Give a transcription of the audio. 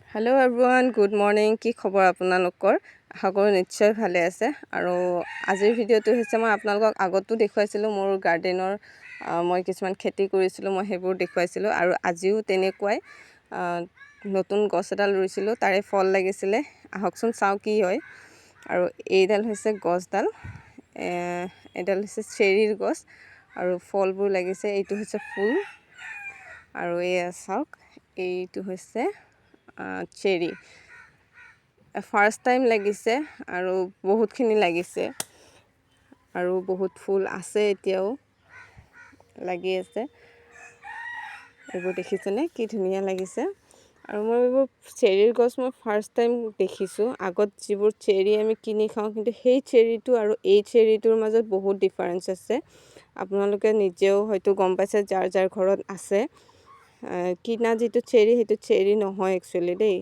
Hello' everyone, good morning. কি খবৰ আপোনালোকৰ? আশা কৰোঁ নিশ্চয় ভালে আছে। আৰু আজিৰ ভিডিঅ'টো হৈছে মই আপোনালোকক আগতো দেখুৱাইছিলোঁ মোৰ গাৰ্ডেনৰ মই কিছুমান খেতি কৰিছিলোঁ, মই সেইবোৰ দেখুৱাইছিলোঁ। আৰু আজিও তেনেকুৱাই নতুন গছ এডাল ৰুইছিলোঁ, তাৰে ফল লাগিছিলে। আহকচোন চাওঁ কি হয়। আৰু এইডাল হৈছে গছডাল, এইডাল হৈছে চেৰিৰ গছ আৰু ফলবোৰ লাগিছে। এইটো হৈছে ফুল আৰু এয়া চাওক, এইটো হৈছে চেৰি। ফাৰ্ষ্ট টাইম লাগিছে আৰু বহুতখিনি লাগিছে আৰু বহুত ফুল আছে, এতিয়াও লাগি আছে। এইবোৰ দেখিছেনে কি ধুনীয়া লাগিছে। আৰু মই এইবোৰ চেৰিৰ গছ মই ফাৰ্ষ্ট টাইম দেখিছোঁ। আগত যিবোৰ চেৰি আমি কিনি খাওঁ, কিন্তু সেই চেৰিটো আৰু এই চেৰিটোৰ মাজত বহুত ডিফাৰেঞ্চ আছে। আপোনালোকে নিজেও হয়তো গম পাইছে, যাৰ যাৰ ঘৰত আছে। কিনা যিটো চেৰি সেইটো চেৰি নহয় একচুৱেলি দেই।